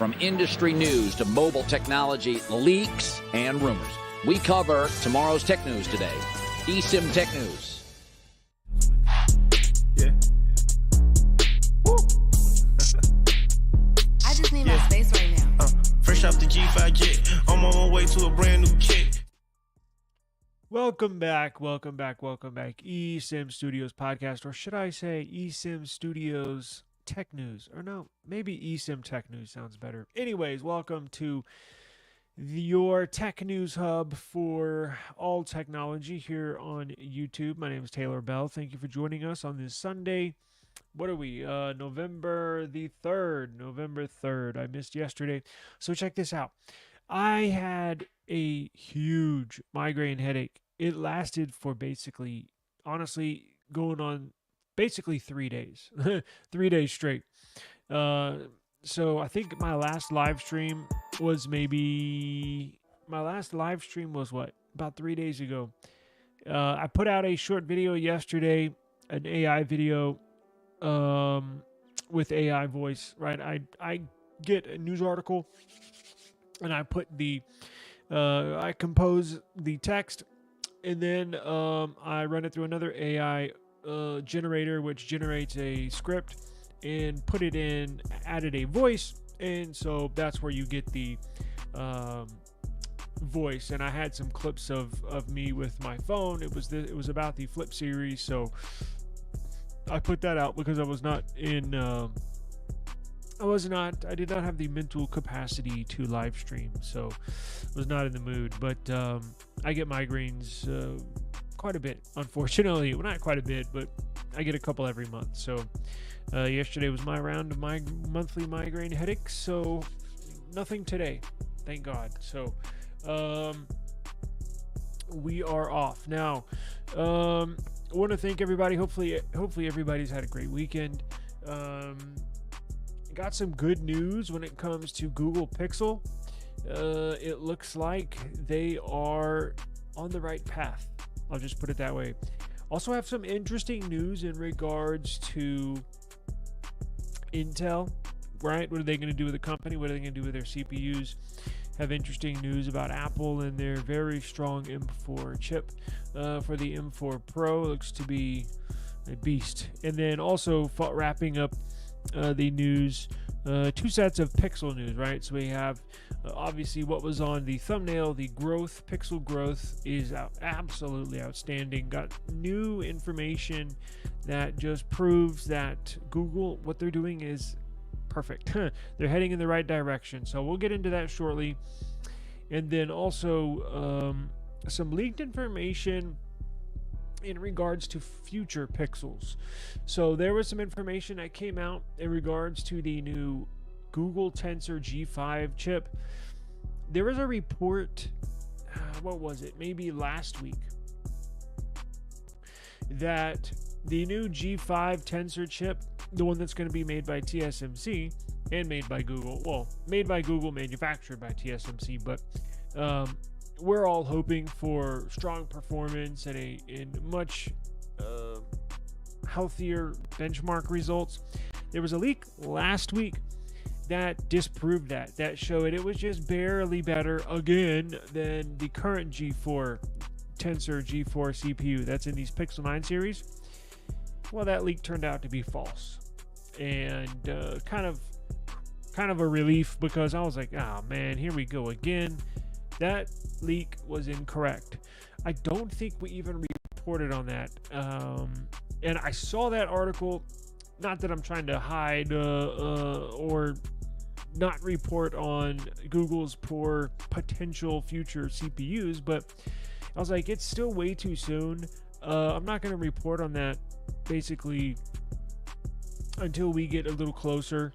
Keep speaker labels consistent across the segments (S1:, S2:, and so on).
S1: From industry news to mobile technology, leaks, and rumors, we cover tomorrow's tech news today. eSIM Tech News.
S2: Yeah. Woo.
S3: I just need my space right now.
S2: Fresh off the G5 jet, I'm on my way to a brand new kit.
S4: Welcome back. eSIM Studios Podcast, or should I say eSIM Studios Tech News? Or no, maybe eSIM Tech News sounds better. Anyways, welcome to your tech news hub for all technology here on YouTube. My name is Taylor Bell. Thank you for joining us on this Sunday. What are we? November the 3rd. November 3rd. I missed yesterday. So check this out. I had a huge migraine headache. It lasted for basically, honestly, going on basically 3 days. 3 days straight. So I think my last live stream was what? About 3 days ago. I put out a short video yesterday, an AI video with AI voice, right? I get a news article and I put I compose the text, and then I run it through another AI generator, which generates a script, and put it in, added a voice, and so that's where you get the voice. And I had some clips of me with my phone. It was about the Flip series, so I put that out because I was not in. I did not have the mental capacity to live stream, so I was not in the mood. But I get migraines quite a bit, unfortunately. Well, not quite a bit, but I get a couple every month. So yesterday was my round of my monthly migraine headaches, so nothing today, thank God. So we are off now. I want to thank everybody. Hopefully everybody's had a great weekend. Got some good news when it comes to Google Pixel. It looks like they are on the right path. I'll just put it that way. Also have some interesting news in regards to Intel, right? What are they going to do with the company? What are they going to do with their CPUs? Have interesting news about Apple and their very strong M4 chip for the M4 Pro. Looks to be a beast. And then also wrapping up the news, two sets of Pixel news, right? So we have obviously what was on the thumbnail, the growth. Pixel growth is absolutely outstanding. Got new information that just proves that Google, what they're doing is perfect. They're heading in the right direction. So we'll get into that shortly. And then also some leaked information in regards to future Pixels. So there was some information that came out in regards to the new Google Tensor G5 chip. There was a report, what was it, maybe last week, that the new G5 Tensor chip, the one that's going to be made by TSMC and made by Google, well, made by Google, manufactured by TSMC, but we're all hoping for strong performance and much healthier benchmark results. There was a leak last week that disproved that showed it was just barely better again than the current G4 Tensor G4 CPU that's in these Pixel 9 series. Well, that leak turned out to be false, and kind of a relief, because I was like, oh man, here we go again. That leak was incorrect. I don't think we even reported on that. And I saw that article, not that I'm trying to hide or not report on Google's poor potential future CPUs, but I was like, it's still way too soon. I'm not going to report on that basically until we get a little closer.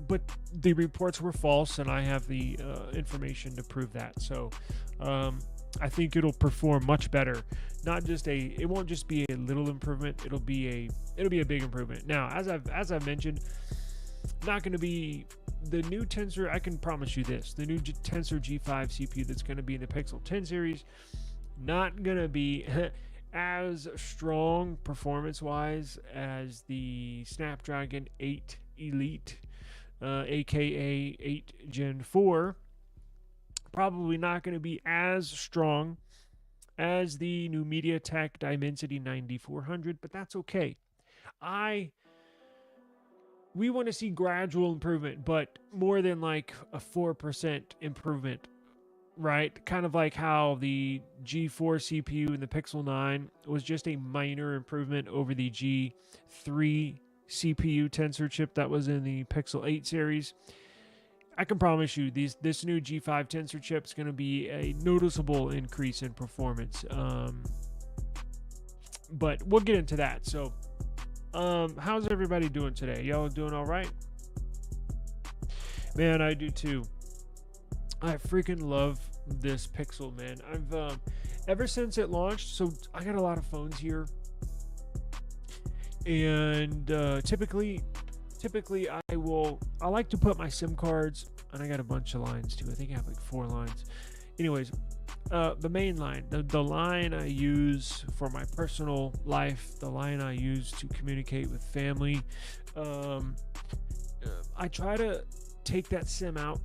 S4: But the reports were false, and I have the information to prove that. So I think it'll perform much better. It won't just be a little improvement. It'll be a big improvement. Now, as I've mentioned, not going to be the new Tensor. I can promise you this: the new Tensor G5 CPU that's going to be in the Pixel 10 series, not going to be as strong performance-wise as the Snapdragon 8 Elite aka 8 Gen 4. Probably not going to be as strong as the new MediaTek Dimensity 9400, but that's okay. We want to see gradual improvement, but more than like a 4% improvement, right? Kind of like how the G4 CPU in the Pixel 9 was just a minor improvement over the G3 CPU tensor chip that was in the Pixel 8 series. I can promise you this new G5 tensor chip is going to be a noticeable increase in performance. But we'll get into that. So, how's everybody doing today? Y'all doing all right? Man, I do too. I freaking love this Pixel, man. I've ever since it launched, so I got a lot of phones here. And typically I like to put my SIM cards, and I got a bunch of lines too. I think I have like 4 lines. Anyways, the main line, the line I use for my personal life, the line I use to communicate with family. I try to take that SIM out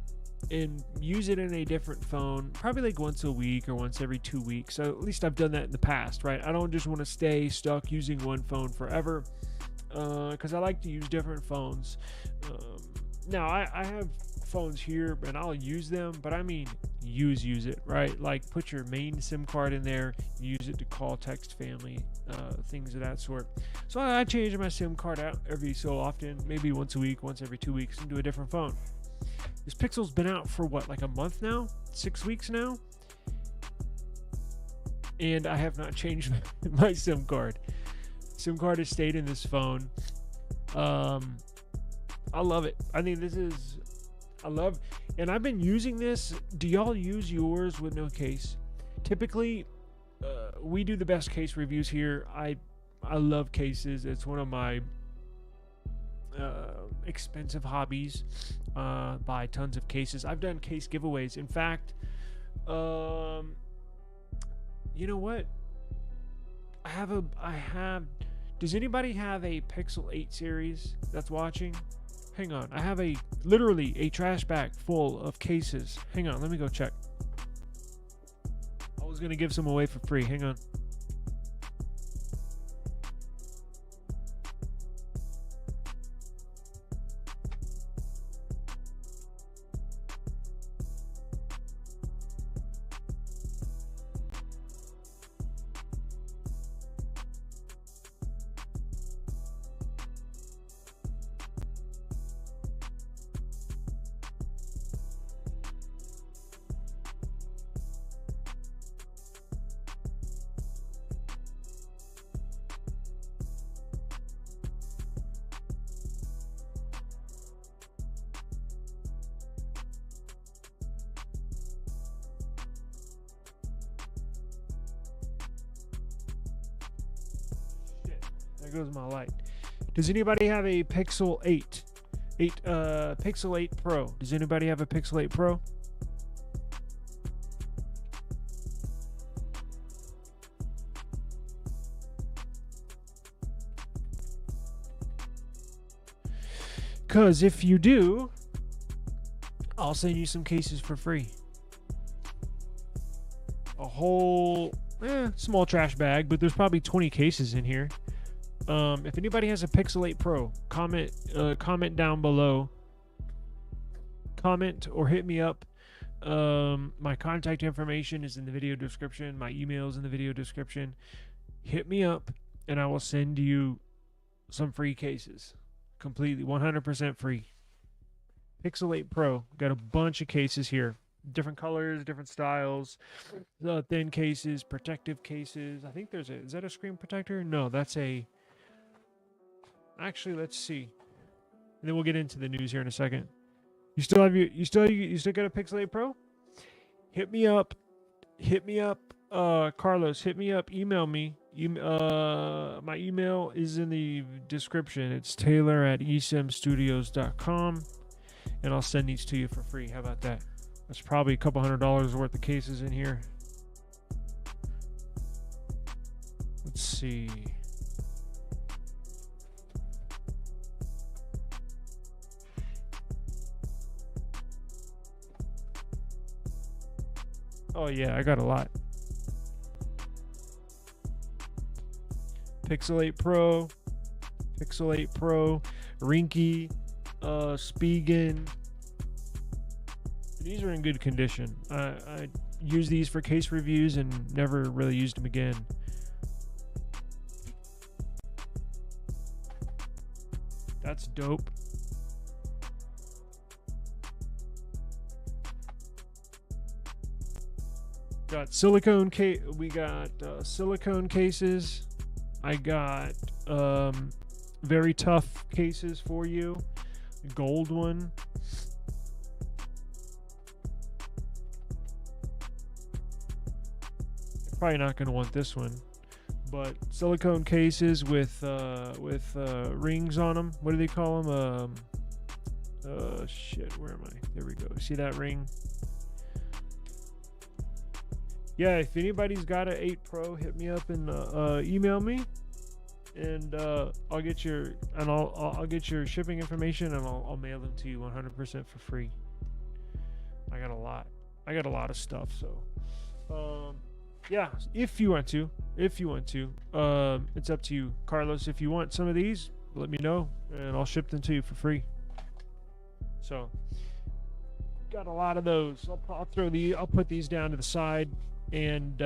S4: and use it in a different phone, probably like once a week or once every 2 weeks. So at least I've done that in the past, right? I don't just want to stay stuck using one phone forever, because I like to use different phones. Now I have phones here and I'll use them, but I mean use it, right? Like put your main SIM card in there, use it to call, text family, things of that sort. So I change my SIM card out every so often, maybe once a week, once every 2 weeks, into a different phone. This Pixel's been out for what, like a month now? 6 weeks now? And I have not changed my SIM card. SIM card has stayed in this phone. I love it. I think and I've been using this. Do y'all use yours with no case? Typically, we do the best case reviews here. I love cases. It's one of my expensive hobbies. Buy tons of cases. I've done case giveaways. In fact, you know what? Does anybody have a Pixel 8 series that's watching? Hang on. I have literally a trash bag full of cases. Hang on. Let me go check. I was going to give some away for free. Hang on. There goes my light. Does anybody have a Pixel 8? Pixel 8 Pro. Does anybody have a Pixel 8 Pro? Because if you do, I'll send you some cases for free. A whole small trash bag, but there's probably 20 cases in here. If anybody has a Pixel 8 Pro, comment down below. Comment or hit me up. My contact information is in the video description. My email is in the video description. Hit me up, and I will send you some free cases. Completely, 100% free. Pixel 8 Pro. Got a bunch of cases here. Different colors, different styles. Thin cases, protective cases. I think is that a screen protector? No, that's a... Actually, let's see. And then we'll get into the news here in a second. You still got a Pixel 8 Pro? Hit me up. Carlos, hit me up. Email me. My email is in the description. It's taylor@esimstudios.com, and I'll send these to you for free. How about that? That's probably a couple $100 worth of cases in here. Let's see. Oh yeah, I got a lot. Pixel 8 Pro, Rinky, Spigen. These are in good condition. I use these for case reviews and never really used them again. That's dope. Got silicone we got silicone cases. I got very tough cases for you. Gold one. You're probably not going to want this one, but silicone cases with rings on them. What do they call them? Shit, where am I? There we go. See that ring? Yeah, if anybody's got an 8 Pro, hit me up and email me, and I'll get your I'll get your shipping information, and I'll mail them to you 100% for free. I got a lot of stuff, so yeah, if you want to, it's up to you, Carlos. If you want some of these, let me know, and I'll ship them to you for free. So got a lot of those. I'll put these down to the side. And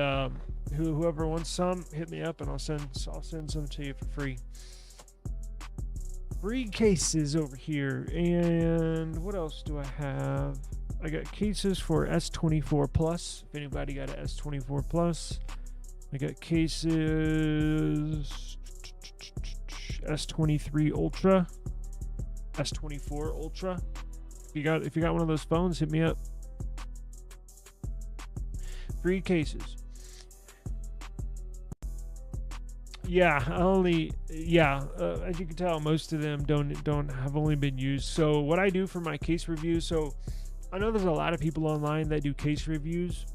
S4: whoever wants some, hit me up, and I'll send some to you for free. Free cases over here. And what else do I have? I got cases for S24 Plus. If anybody got an S24 Plus, I got cases S23 Ultra, S24 Ultra. If you got one of those phones, hit me up. Free cases. Yeah, as you can tell, most of them don't have only been used. So what I do for my case reviews, so I know there's a lot of people online that do case reviews.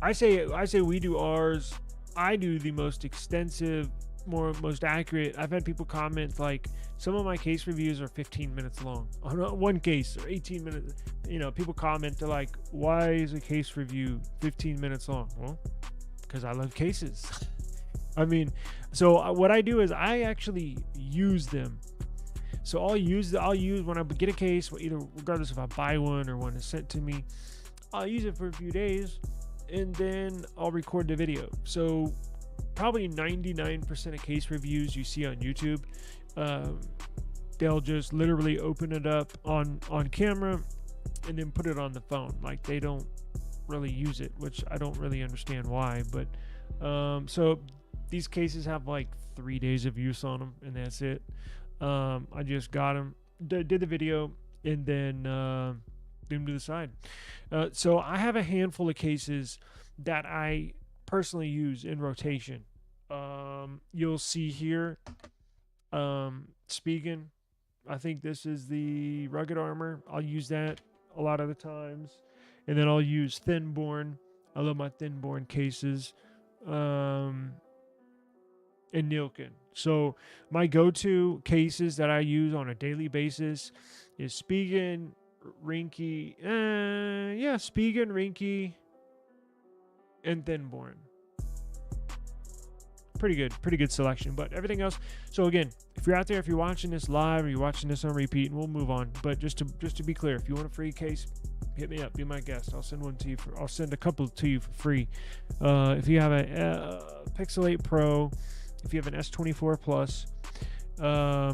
S4: I say we do ours. I do the most extensive, most accurate. I've had people comment like, some of my case reviews are 15 minutes long. On one case, or 18 minutes. You know, people comment, they're like, why is a case review 15 minutes long? Well, because I love cases. I mean, so what I do is I actually use them. So I'll use when I get a case, either regardless if I buy one or one is sent to me, I'll use it for a few days, and then I'll record the video. So probably 99% of case reviews you see on YouTube, they'll just literally open it up on camera and then put it on the phone. Like, they don't really use it, which I don't really understand why. But so these cases have like 3 days of use on them, and that's it. I just got them, did the video, and then them to the side. So I have a handful of cases that I personally use in rotation. You'll see here Spigen. I think this is the rugged armor. I'll use that a lot of the times. And then I'll use Thinborn. I love my Thinborn cases. And Nilken. So my go-to cases that I use on a daily basis is Spigen, Rinky. Spigen, Rinky, and Thinborn. Pretty good selection. But everything else. So again, if you're out there, if you're watching this live or you're watching this on repeat, and we'll move on. But just to be clear, if you want a free case, hit me up. Be my guest. I'll send one to you. I'll send a couple to you for free. If you have a Pixel 8 Pro, if you have an S24 Plus, I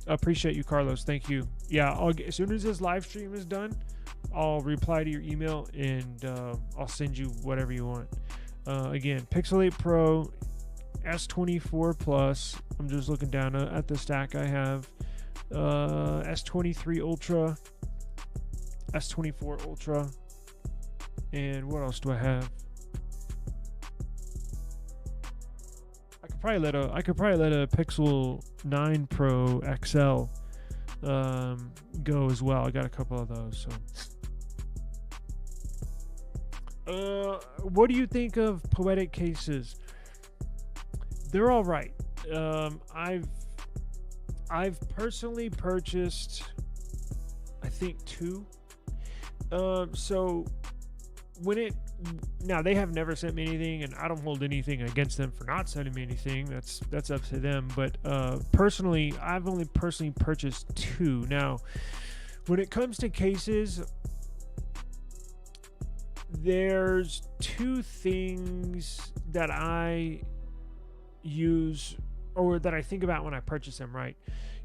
S4: appreciate you, Carlos. Thank you. Yeah, as soon as this live stream is done, I'll reply to your email, and I'll send you whatever you want. Again, Pixel 8 Pro, S24 Plus. I'm just looking down at the stack I have. S23 Ultra, S24 Ultra, and what else do I have? I could probably let a Pixel 9 Pro XL go as well. I got a couple of those. So, what do you think of Poetic cases? They're all right. I've personally purchased, I think, 2. So now they have never sent me anything, and I don't hold anything against them for not sending me anything. That's up to them. But personally, I've only personally purchased 2. Now, when it comes to cases, there's 2 things that I use or that I think about when I purchase them, right?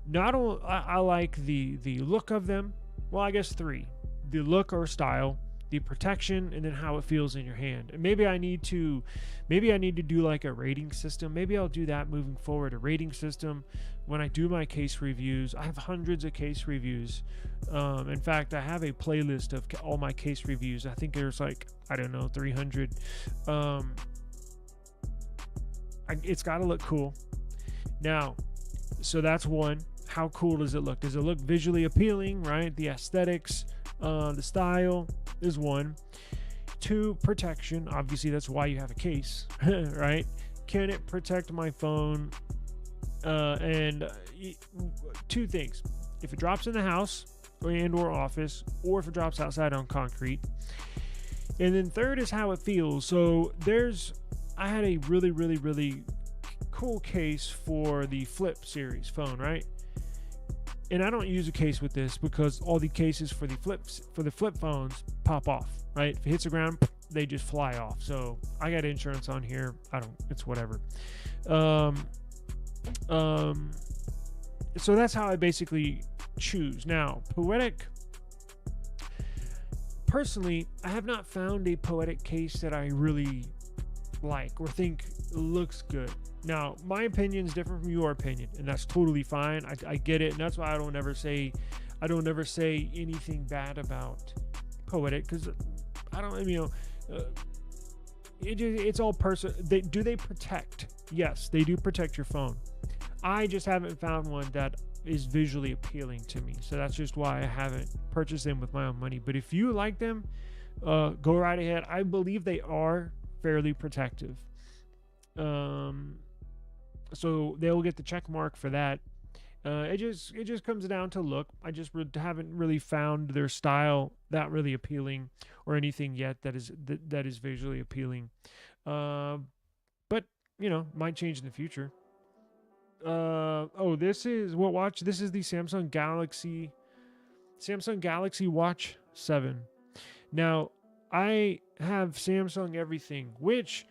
S4: Not only I like the look of them. Well, I guess 3: the look or style, the protection, and then how it feels in your hand. And maybe I need to do like a rating system. Maybe I'll do that moving forward, a rating system when I do my case reviews. I have hundreds of case reviews. In fact, I have a playlist of all my case reviews. I think there's like, I don't know, 300. It's got to look cool. Now, so that's one. How cool does it look? Does it look visually appealing, right? The aesthetics, the style is 1. 2, protection. Obviously, that's why you have a case, right? Can it protect my phone? And 2 things. If it drops in the house or office, or if it drops outside on concrete. And then 3rd is how it feels. So I had a really, really, really cool case for the Flip series phone, right? And I don't use a case with this because all the cases for the flip phones pop off, right? If it hits the ground, they just fly off. So I got insurance on here. It's whatever. So that's how I basically choose. Now, Poetic. Personally, I have not found a Poetic case that I really like or think looks good. Now, my opinion is different from your opinion, and that's totally fine. I get it, and that's why I don't ever say anything bad about Poetic, because it's all personal. Do they protect? Yes, they do protect your phone. I just haven't found one that is visually appealing to me, so that's just why I haven't purchased them with my own money. But if you like them, go right ahead. I believe they are fairly protective. So they'll get the check mark for that. It just comes down to look. I just haven't really found their style that really appealing or anything yet that is visually appealing. But might change in the future. This is what watch. This is the Samsung Galaxy Watch 7. Now, I have Samsung everything, which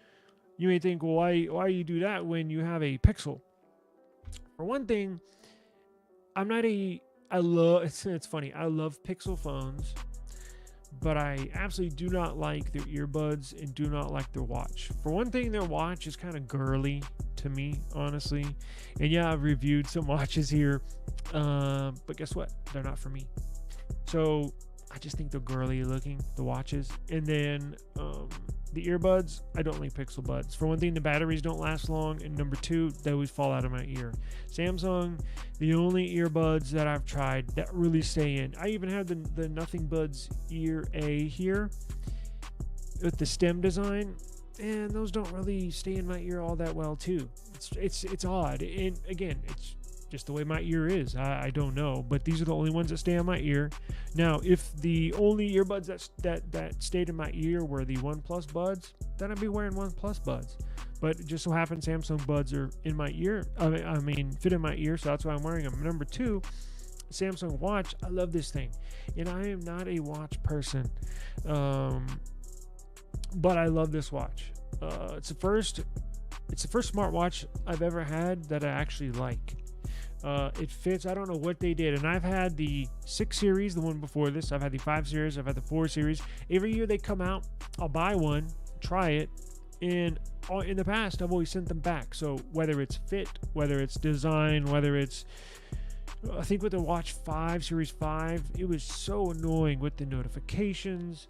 S4: you may think, well, why you do that when you have a Pixel? For one thing, it's funny. I love Pixel phones, but I absolutely do not like their earbuds and do not like their watch. For one thing, their watch is kind of girly to me, honestly. And yeah, I've reviewed some watches here, but guess what? They're not for me. So I just think they're girly looking, the watches. And then the earbuds, I don't like Pixel buds. For one thing, the batteries don't last long, and number 2, they always fall out of my ear. Samsung, the only earbuds that I've tried that really stay in. I even have the Nothing Buds Ear A here with the stem design, and those don't really stay in my ear all that well too. It's odd, and again, it's just the way my ear is. I don't know, but these are the only ones that stay on my ear. Now, if the only earbuds that stayed in my ear were the OnePlus buds, then I'd be wearing OnePlus buds. But it just so happens Samsung buds are in my ear. Fit in my ear, so that's why I'm wearing them. Number 2, Samsung watch. I love this thing, and I am not a watch person, but I love this watch. It's the first smartwatch I've ever had that I actually like. It fits. I don't know what they did. And I've had the 6 series, the one before this. I've had the 5 series. I've had the 4 series. Every year they come out, I'll buy one, try it. And in the past, I've always sent them back. So whether it's fit, whether it's design, whether it's... I think with the Watch 5, Series 5, it was so annoying with the notifications.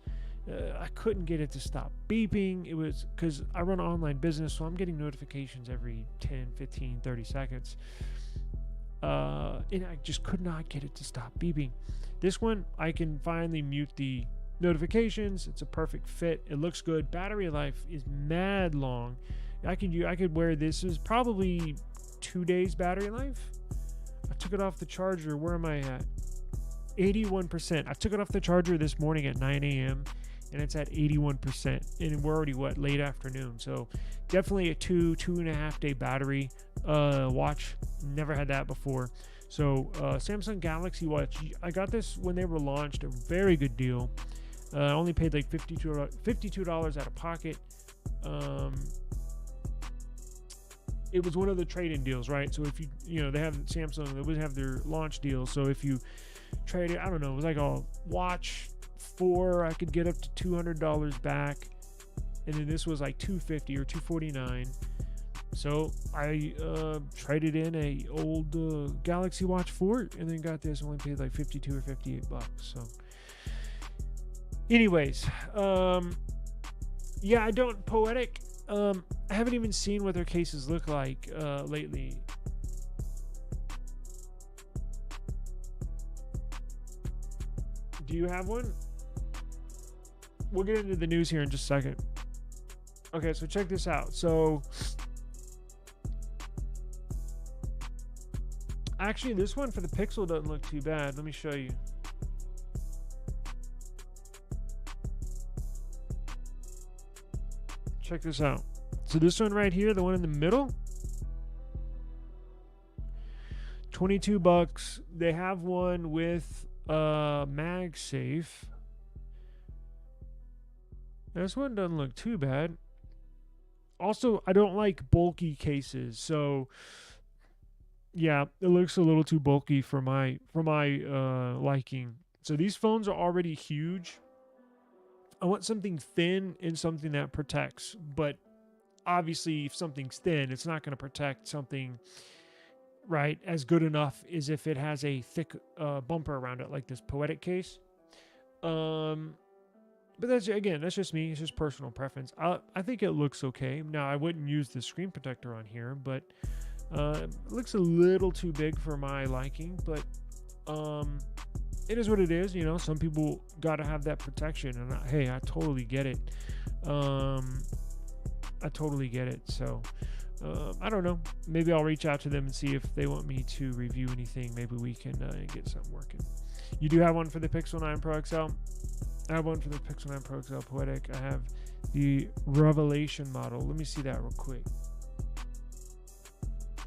S4: I couldn't get it to stop beeping. It was because I run an online business, so I'm getting notifications every 10, 15, 30 seconds. And I just could not get it to stop beeping. This one, I can finally mute the notifications. It's a perfect fit. It looks good. Battery life is mad long. I could wear this. Is probably 2 days battery life. I took it off the charger. Where am I at? 81%. I took it off the charger this morning at 9 a.m. and it's at 81%, and we're already late afternoon, so definitely a 2.5 day battery watch. Never had that before. So Samsung Galaxy Watch, I got this when they were launched, a very good deal. I only paid like $52 out of pocket. It was one of the trade-in deals, right? So if they have Samsung, they would have their launch deals. So if you trade it, I don't know, it was like a watch 4, I could get up to $200 back, and then this was like $250 or $249. So I traded in a old Galaxy Watch 4, and then got this. Only paid like $52 or $58. So, anyways, yeah, I don't Poetic. I haven't even seen what their cases look like lately. Do you have one? We'll get into the news here in just a second. Okay, so check this out. So actually, this one for the Pixel doesn't look too bad. Let me show you. Check this out. So this one right here, the one in the middle, $22. They have one with MagSafe. This one doesn't look too bad. Also, I don't like bulky cases, so yeah, it looks a little too bulky for my liking. So these phones are already huge. I want something thin and something that protects. But obviously, if something's thin, it's not going to protect something, right, as good enough as if it has a thick bumper around it, like this Poetic case. But that's just me. It's just personal preference. I think it looks okay. Now, I wouldn't use the screen protector on here, but it looks a little too big for my liking. But it is what it is. Some people got to have that protection, and hey, I totally get it. I totally get it. So I don't know. Maybe I'll reach out to them and see if they want me to review anything. Maybe we can get something working. You do have one for the Pixel 9 Pro XL? I have one for the Pixel 9 Pro XL Poetic. I have the Revelation model. Let me see that real quick.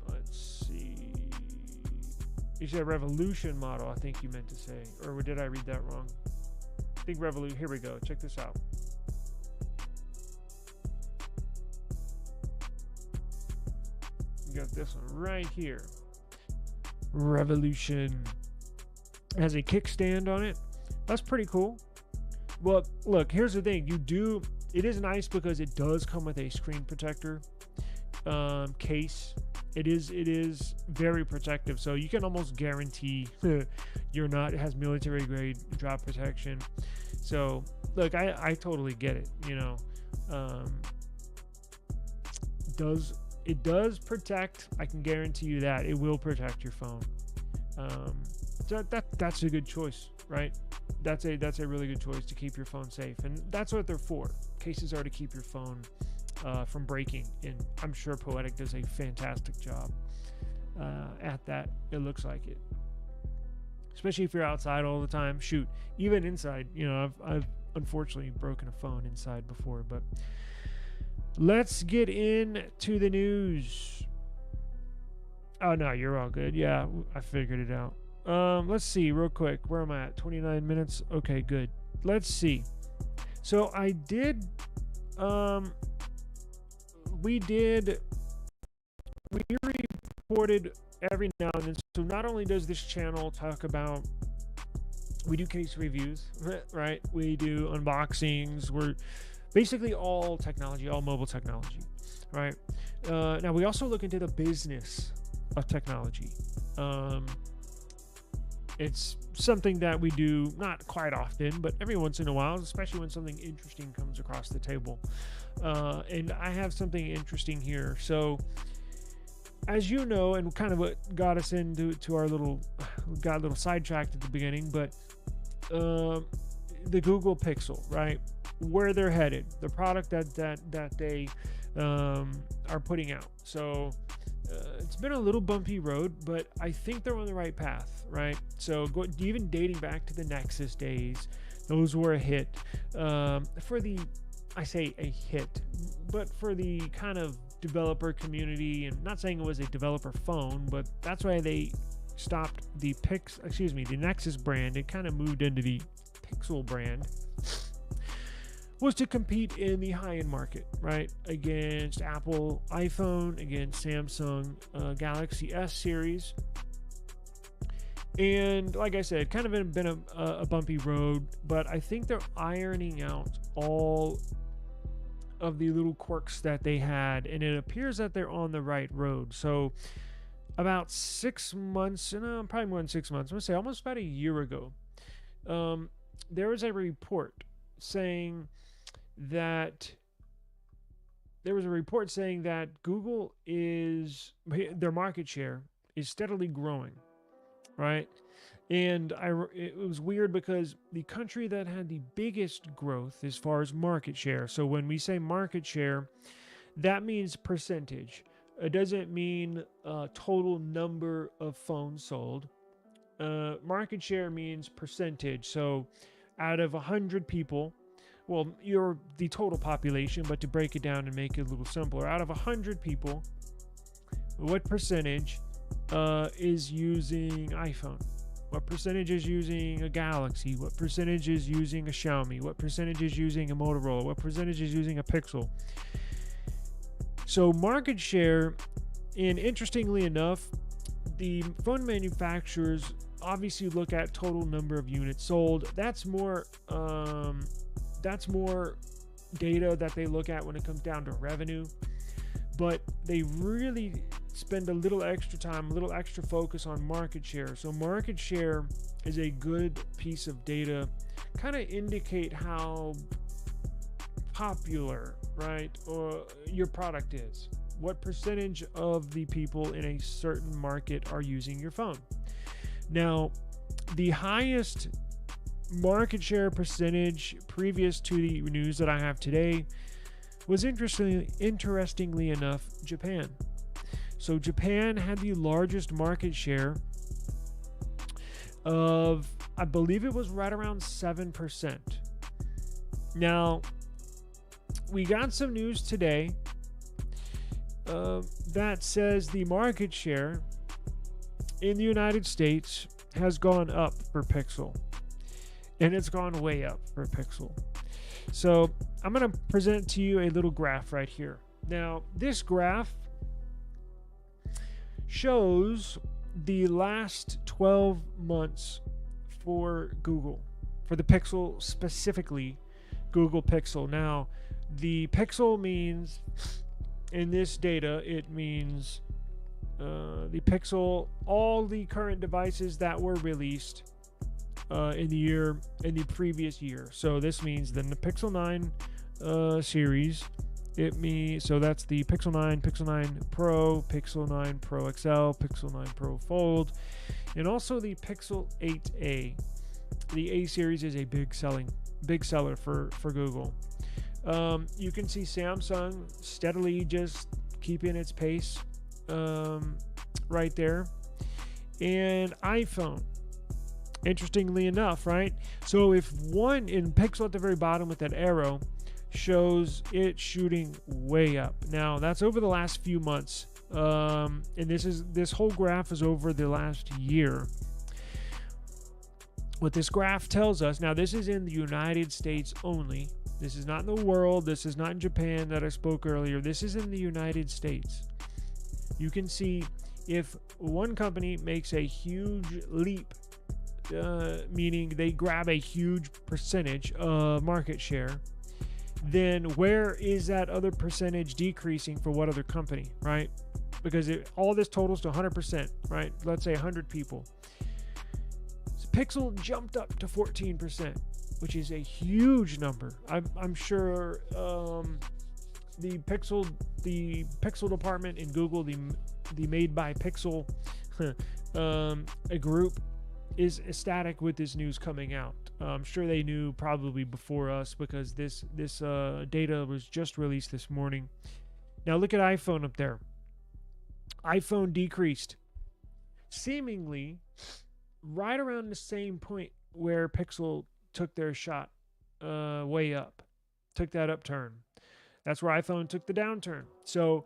S4: Let's see. You said Revolution model, I think you meant to say. Or did I read that wrong? I think Revolution. Here we go. Check this out. You got this one right here. Revolution. It has a kickstand on it. That's pretty cool. Well, look, here's the thing. It is nice because it does come with a screen protector case. It is very protective, so you can almost guarantee it has military grade drop protection. So look, I totally get it. It does protect. I can guarantee you that it will protect your phone. So that's a good choice, right? That's a really good choice to keep your phone safe, and that's what they're for. Cases are to keep your phone from breaking, and I'm sure Poetic does a fantastic job at that. It looks like it, especially if you're outside all the time. Shoot, even inside. I've unfortunately broken a phone inside before, but let's get into the news. Oh no, you're all good. Yeah, I figured it out. Let's see real quick. Where am I at? 29 minutes. Okay, good. Let's see. So we reported every now and then. So not only does this channel talk about, we do case reviews, right? We do unboxings. We're basically all technology, all mobile technology, right? Now we also look into the business of technology. It's something that we do not quite often, but every once in a while, especially when something interesting comes across the table. And I have something interesting here. So, as you know, and kind of what got us into our got a little sidetracked at the beginning, but the Google Pixel, right? Where they're headed, the product that they are putting out. So it's been a little bumpy road, but I think they're on the right path, right? So even dating back to the Nexus days, those were a hit. I say a hit, but for the kind of developer community, and not saying it was a developer phone, but that's why they stopped the Nexus brand and kind of moved into the Pixel brand, was to compete in the high-end market, right? Against Apple iPhone, against Samsung Galaxy S series. And like I said, kind of been a bumpy road, but I think they're ironing out all of the little quirks that they had, and it appears that they're on the right road. So about 6 months, probably more than 6 months, I'm going to say almost about a year ago, there was a report saying that Google their market share is steadily growing, right? And it was weird because the country that had the biggest growth as far as market share, so when we say market share, that means percentage. It doesn't mean total number of phones sold. Market share means percentage. So out of 100 people, well, you're the total population, but to break it down and make it a little simpler, out of 100 people, what percentage is using iPhone? What percentage is using a Galaxy? What percentage is using a Xiaomi? What percentage is using a Motorola? What percentage is using a Pixel? So market share, and interestingly enough, the phone manufacturers obviously look at total number of units sold. That's more data that they look at when it comes down to revenue. But they really spend a little extra time, a little extra focus on market share. So market share is a good piece of data, kind of indicate how popular, right, or your product is. What percentage of the people in a certain market are using your phone? Now, the highest market share percentage previous to the news that I have today was interestingly enough, Japan. So Japan had the largest market share of, I believe it was right around 7%. Now, we got some news today that says the market share in the United States has gone up for Pixel. And it's gone way up for Pixel. So I'm going to present to you a little graph right here. Now, this graph shows the last 12 months for Google, for the Pixel specifically, Google Pixel. Now, the Pixel means, in this data, it means the Pixel, all the current devices that were released in the previous year. So this means then the Pixel 9 series. So that's the Pixel 9, Pixel 9 Pro, Pixel 9 Pro XL, Pixel 9 Pro Fold, and also the Pixel 8a. The A series is a big seller for Google. You can see Samsung steadily just keeping its pace right there, and iPhone. Interestingly enough, right? So if one in Pixel at the very bottom with that arrow shows it shooting way up. Now that's over the last few months, and this whole graph is over the last year. What this graph tells us, now this is in the United States only. This is not in the world. This is not in Japan that I spoke earlier. This is in the United States. You can see if one company makes a huge leap, meaning they grab a huge percentage of market share, then where is that other percentage decreasing for what other company, right? Because all this totals to 100%, right? Let's say 100 people. So Pixel jumped up to 14%, which is a huge number. I'm sure the Pixel department in Google, the Made by Pixel a group, is ecstatic with this news coming out. I'm sure they knew probably before us because this data was just released this morning. Now look at iPhone up there. iPhone decreased, seemingly right around the same point where Pixel took their shot, way up, took that upturn. That's where iPhone took the downturn. So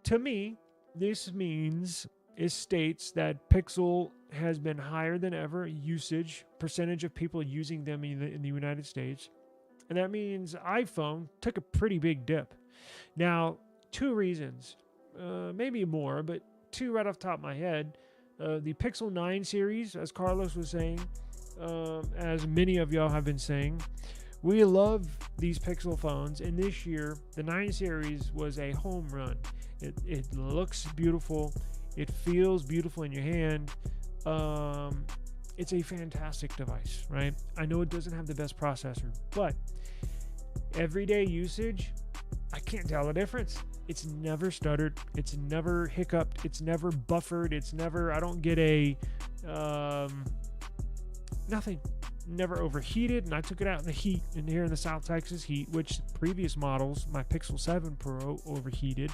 S4: to me, this means it states that Pixel has been higher than ever usage, percentage of people using them in the United States. And that means iPhone took a pretty big dip. Now, two reasons, maybe more, but two right off the top of my head. The Pixel 9 series, as Carlos was saying, as many of y'all have been saying, we love these Pixel phones, and this year the 9 series was a home run. It looks beautiful, it feels beautiful in your hand. It's a fantastic device, right? I know it doesn't have the best processor, but everyday usage, I can't tell the difference. It's never stuttered, it's never hiccuped, it's never buffered, I don't get a nothing. Never overheated, and I took it out in the heat, and here in the South Texas heat, which previous models, my Pixel 7 Pro, overheated.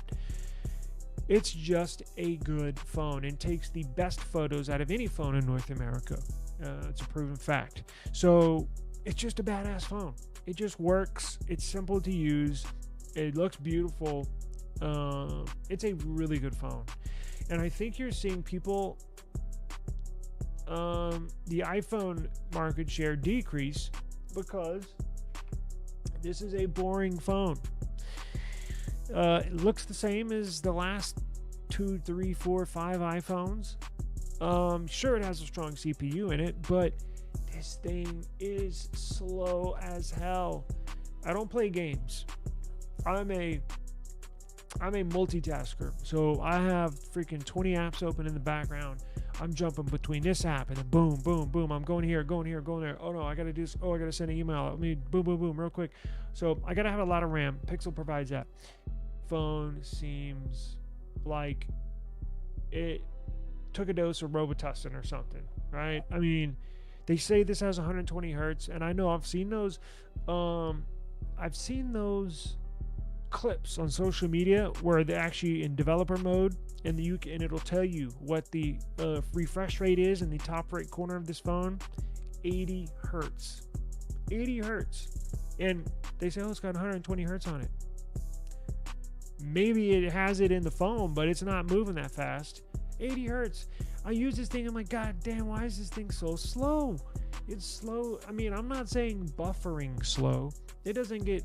S4: It's just a good phone and takes the best photos out of any phone in North America. It's a proven fact. So it's just a badass phone. It just works. It's simple to use. It looks beautiful. It's a really good phone. And I think you're seeing people, the iPhone market share decrease because this is a boring phone. It looks the same as the last 2, 3, 4, 5 iPhones. Sure, it has a strong CPU in it, but this thing is slow as hell. I don't play games. I'm a multitasker, so I have freaking 20 apps open in the background. I'm jumping between this app and then boom, boom, boom. I'm going here, going there. Oh no, I gotta do this. Oh, I gotta send an email. Let me boom, boom, boom, real quick. So I gotta have a lot of RAM. Pixel provides that. Phone seems like it took a dose of Robitussin or something, right? I mean, they say this has 120 hertz, and I know I've seen those. I've seen those clips on social media where they're actually in developer mode, and it'll tell you what the refresh rate is in the top right corner of this phone. 80 hertz. 80 hertz. And they say, oh, it's got 120 hertz on it. Maybe it has it in the phone, but it's not moving that fast. 80 hertz. I use this thing, I'm like, God damn, why is this thing so slow? It's slow. I mean, I'm not saying buffering slow. It doesn't get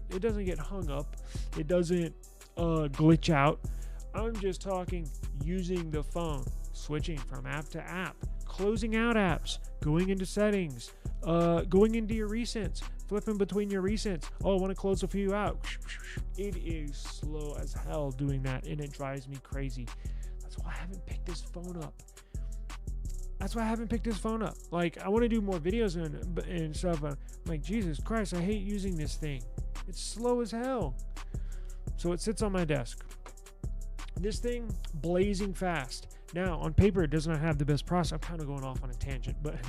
S4: hung up. It doesn't glitch out. I'm just talking using the phone, switching from app to app, closing out apps, going into settings, going into your recents, flipping between your recents. Oh, I want to close a few out. It is slow as hell doing that, and it drives me crazy. That's why I haven't picked this phone up. Like, I want to do more videos and stuff. I'm like, Jesus Christ, I hate using this thing. It's slow as hell. So it sits on my desk. This thing, blazing fast. Now, on paper, it does not have the best processor. I'm kind of going off on a tangent, but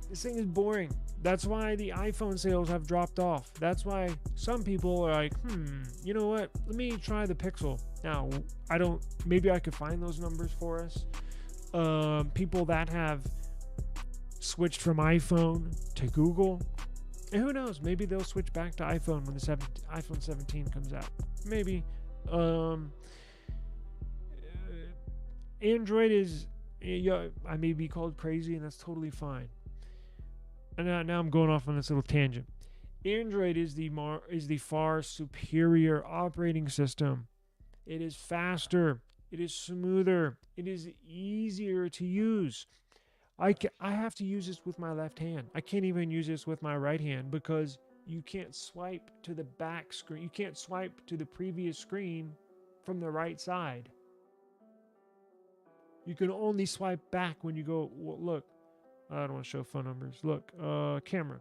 S4: this thing is boring. That's why the iPhone sales have dropped off. That's why some people are like, you know what? Let me try the Pixel. Now, maybe I could find those numbers for us. People that have switched from iPhone to Google. And who knows? Maybe they'll switch back to iPhone when the iPhone 17 comes out. Maybe. Android is, I may be called crazy, and that's totally fine. And now I'm going off on this little tangent. Android is the far superior operating system. It is faster. It is smoother. It is easier to use. I have to use this with my left hand. I can't even use this with my right hand because you can't swipe to the back screen. You can't swipe to the previous screen from the right side. You can only swipe back when you go, look, I don't want to show phone numbers. Look, camera,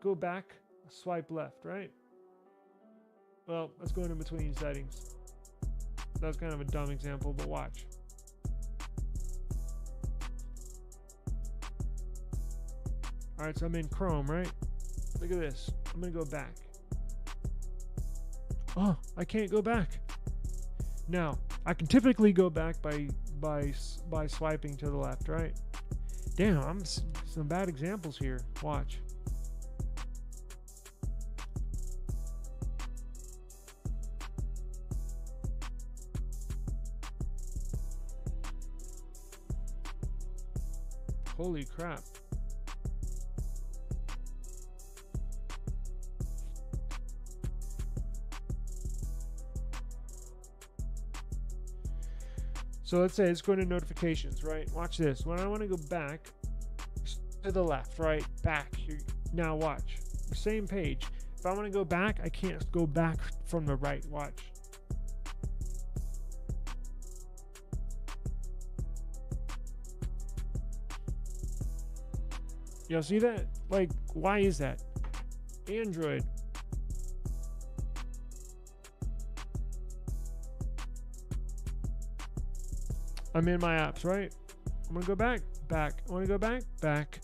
S4: go back, swipe left, right? Well, let's go in between settings. That was kind of a dumb example, but watch. All right, so I'm in Chrome, right? Look at this. I'm going to go back. Oh, I can't go back. Now, I can typically go back by swiping to the left, right? Damn, I'm some bad examples here. Watch. Holy crap. So let's say it's going to notifications, right? Watch this. When I want to go back to the left, right? Back. Now watch. Same page. If I want to go back, I can't go back from the right. Watch. Y'all see that? Like, why is that? Android. I'm in my apps, right? I'm gonna go back. I want to go back.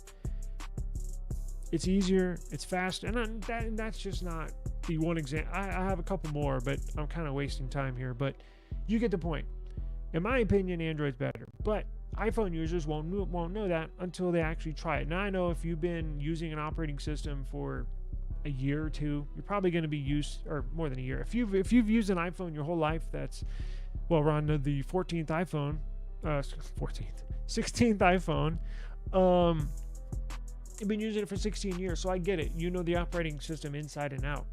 S4: It's easier, it's fast, and that's just not the one example. I have a couple more, but I'm kind of wasting time here. But you get the point. In my opinion, Android's better, but iPhone users won't know that until they actually try it. Now I know if you've been using an operating system for a year or two, you're probably going to be used, or more than a year. If you've used an iPhone your whole life, we're on the 14th iPhone. 16th iPhone. You've been using it for 16 years, so I get it. You know the operating system inside and out.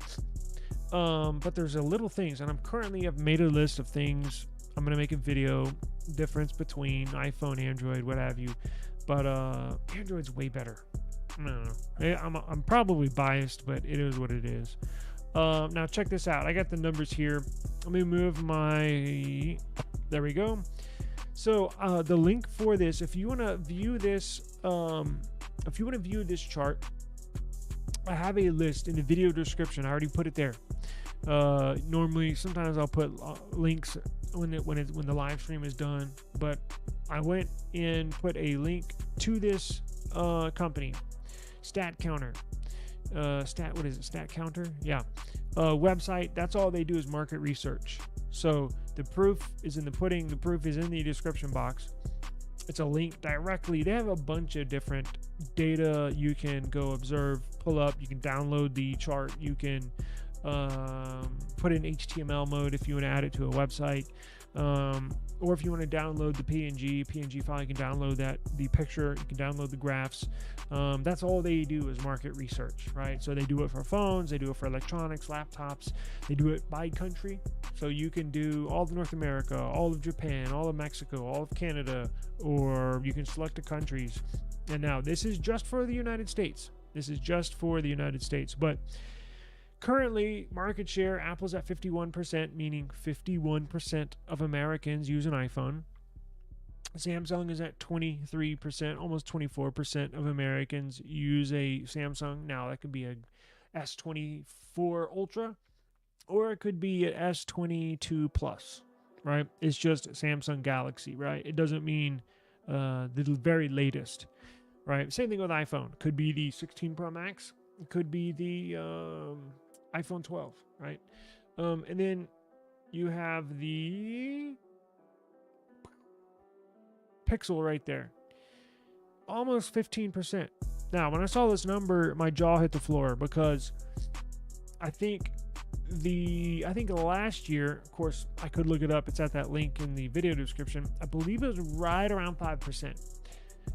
S4: But there's a little things, and I've made a list of things. I'm gonna make a video difference between iPhone, Android, what have you. But Android's way better. I don't know. I'm probably biased, but it is what it is. Now check this out. I got the numbers here. Let me move my. There we go. So the link for this, if you want to view this, chart, I have a list in the video description. I already put it there. Normally, sometimes I'll put links when the live stream is done, but I went and put a link to this company, Stat Counter. What is it? Stat Counter? Yeah. Website. That's all they do is market research. So the proof is in the pudding. The proof is in the description box. It's a link directly. They have a bunch of different data you can go observe, pull up. You can download the chart. You can put it in HTML mode if you want to add it to a website. Or if you want to download the PNG file, you can download the picture. You can download the graphs. That's all they do is market research, right? So they do it for phones, they do it for electronics, laptops. They do it by country. So you can do all of North America, all of Japan, all of Mexico, all of Canada, or you can select the countries. And now this is just for the United States. But currently, market share, Apple's at 51%, meaning 51% of Americans use an iPhone. Samsung is at 23%, almost 24% of Americans use a Samsung. Now, that could be a S24 Ultra, or it could be an S22 Plus, right? It's just Samsung Galaxy, right? It doesn't mean the very latest, right? Same thing with iPhone. Could be the 16 Pro Max. It could be the iPhone 12, right? And then you have the Pixel right there, almost 15%. Now, when I saw this number, my jaw hit the floor because I think last year, of course, I could look it up. It's at that link in the video description. I believe it was right around 5%.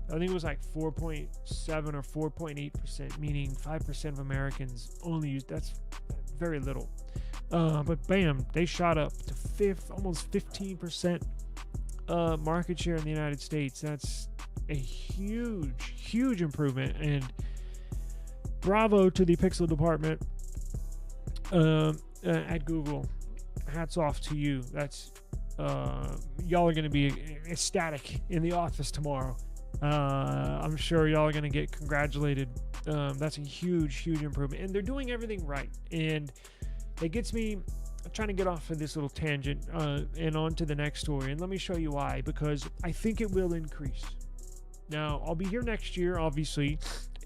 S4: I think it was like 4.7 or 4.8%, meaning 5% of Americans only use. That's very little. But bam, they shot up to almost 15% market share in the United States. That's a huge improvement, and bravo to the Pixel department at Google. Hats off to you. That's y'all are going to be ecstatic in the office tomorrow. I'm sure y'all are going to get congratulated. That's a huge improvement, and they're doing everything right. And it gets me trying to get off of this little tangent and on to the next story. And let me show you why, because I think it will increase. Now, I'll be here next year, obviously,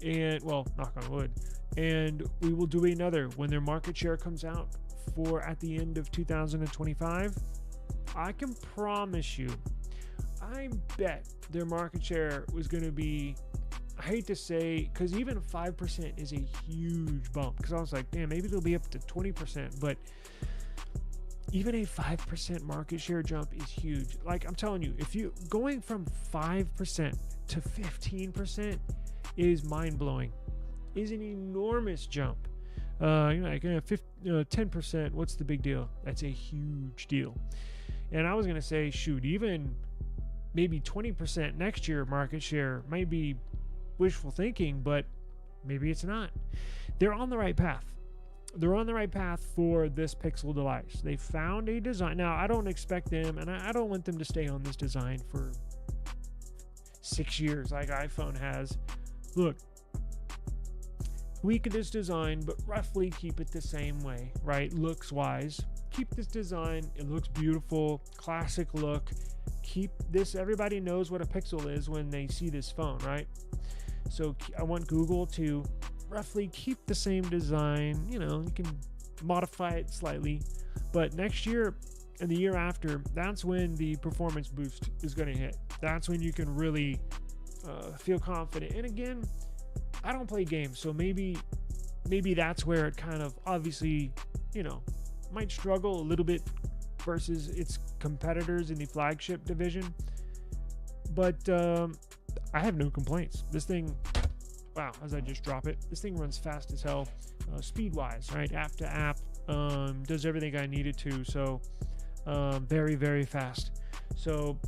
S4: and well, knock on wood, and we will do another when their market share comes out for at the end of 2025. I can promise you, I bet their market share was going to be, I hate to say, because even 5% is a huge bump. Because I was like, damn, maybe they'll be up to 20%. But even a 5% market share jump is huge. Like, I'm telling you, if you going from 5% to 15% is mind-blowing, is an enormous jump. 10%, what's the big deal? That's a huge deal. And I was going to say, shoot, even maybe 20% next year market share might be wishful thinking, but maybe it's not. They're on the right path. They're on the right path for this Pixel device. They found a design. Now, I don't expect them, and I don't want them to stay on this design for 6 years like iPhone has. Look, tweak this design, but roughly keep it the same way, right? Looks wise. Keep this design. It looks beautiful, classic look. Keep this. Everybody knows what a Pixel is when they see this phone, right? So I want Google to roughly keep the same design. You know, you can modify it slightly, but next year and the year after, that's when the performance boost is going to hit. That's when you can really feel confident. And again, I don't play games, so maybe that's where it kind of obviously, you know, might struggle a little bit versus its competitors in the flagship division. But I have no complaints. This thing, wow, as I just drop it, this thing runs fast as hell, speed-wise, right? App to app, does everything I need it to. So very, very fast. So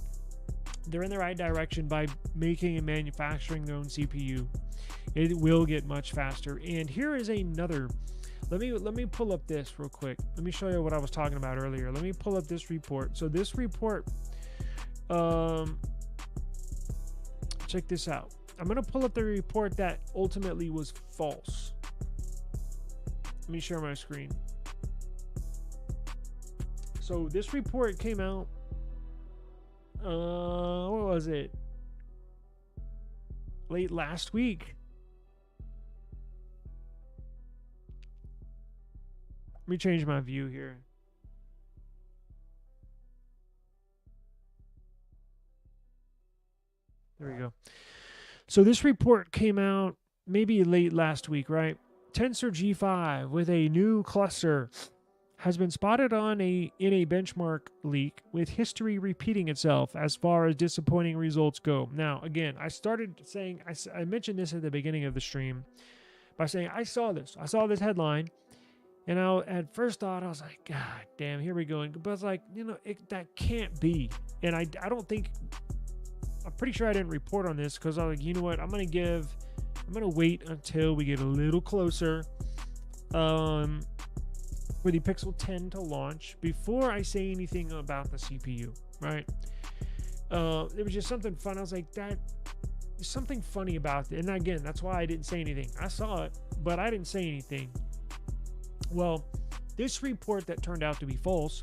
S4: they're in the right direction by making and manufacturing their own CPU. It will get much faster. And here is another. Let me pull up this real quick. Let me show you what I was talking about earlier. Let me pull up this report. So this report, check this out. I'm going to pull up the report that ultimately was false. Let me share my screen. So this report came out, what was it? Late last week. Let me change my view here. There we go. So this report came out maybe late last week, right? Tensor G5 with a new cluster has been spotted in a benchmark leak, with history repeating itself as far as disappointing results go. Now, again, I started saying, I mentioned this at the beginning of the stream by saying I saw this headline, and at first thought, I was like, God damn, here we go. But I was like, you know, that can't be. And I don't think, I'm pretty sure I didn't report on this because I was like, you know what, I'm going to wait until we get a little closer for the Pixel 10 to launch before I say anything about the CPU, right? It was just something fun. I was like, there's something funny about it. And again, that's why I didn't say anything. I saw it, but I didn't say anything. Well, this report that turned out to be false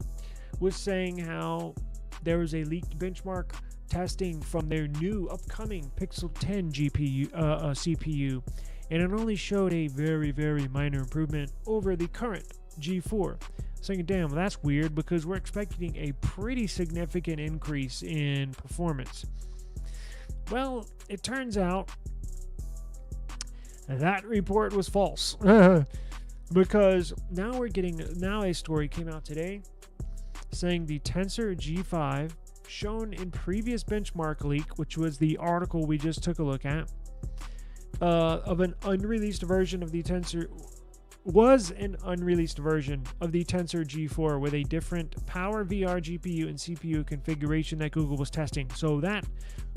S4: was saying how there was a leaked benchmark testing from their new upcoming Pixel 10 CPU, and it only showed a very, very minor improvement over the current G4. Saying, damn, that's weird because we're expecting a pretty significant increase in performance. Well, it turns out that report was false. Because now a story came out today saying the Tensor G5 shown in previous benchmark leak, which was the article we just took a look at, of an unreleased version of the Tensor, was an unreleased version of the Tensor G4 with a different power VR GPU and CPU configuration that Google was testing. So that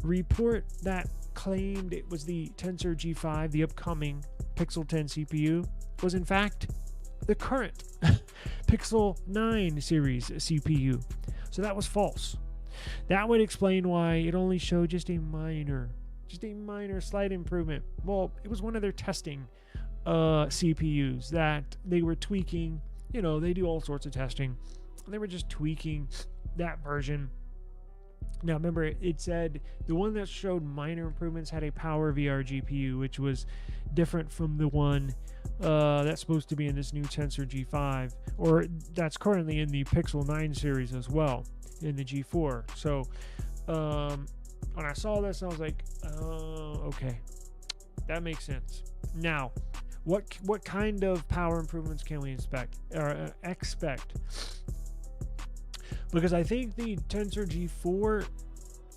S4: report that claimed it was the Tensor G5, the upcoming Pixel 10 CPU, was in fact the current Pixel 9 series CPU. So that was false. That would explain why it only showed just a minor slight improvement. Well, it was one of their testing CPUs that they were tweaking. You know, they do all sorts of testing. They were just tweaking that version. Now, remember, it said the one that showed minor improvements had a power VR GPU, which was different from the one that's supposed to be in this new Tensor G5, or that's currently in the Pixel 9 series as well. in the G4. So when I saw this, I was like, oh, okay, that makes sense. Now, what kind of power improvements can we expect? Because I think the Tensor G4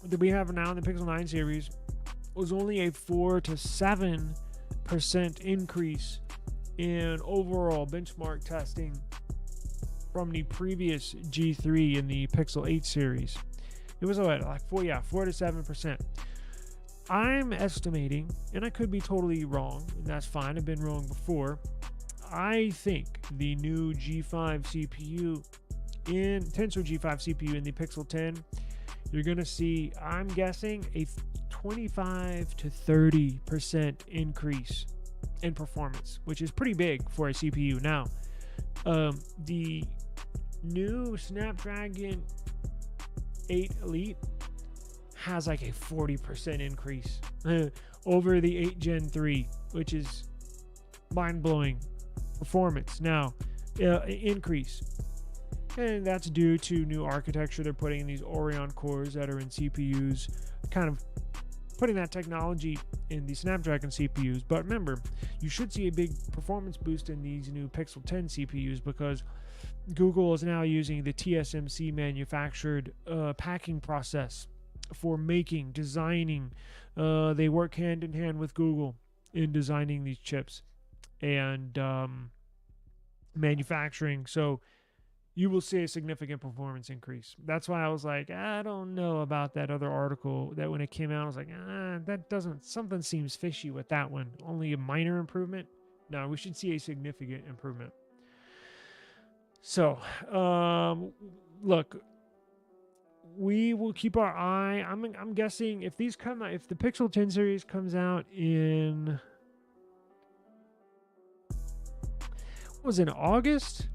S4: that we have now in the Pixel 9 series was only a 4 to 7% increase in overall benchmark testing from the previous G3 in the Pixel 8 series. It was like 4 to 7%. I'm estimating, and I could be totally wrong, and that's fine, I've been wrong before. I think the new G5 CPU in Tensor G5 CPU in the Pixel 10, you're going to see, I'm guessing, a 25 to 30% increase in performance, which is pretty big for a CPU. Now, the new Snapdragon 8 Elite has like a 40% increase over the 8 Gen 3, which is mind-blowing performance. Now, increase. And that's due to new architecture they're putting in these Orion cores that are in CPUs, kind of putting that technology in the Snapdragon CPUs. But remember, you should see a big performance boost in these new Pixel 10 CPUs because Google is now using the TSMC manufactured packing process for making, designing. They work hand in hand with Google in designing these chips and manufacturing. So you will see a significant performance increase. That's why I was like, I don't know about that other article that when it came out, I was like, that doesn't, something seems fishy with that one. Only a minor improvement? No, we should see a significant improvement. So, look, we will keep our eye. I'm guessing if these come out, if the Pixel 10 series comes out in, what was it, August?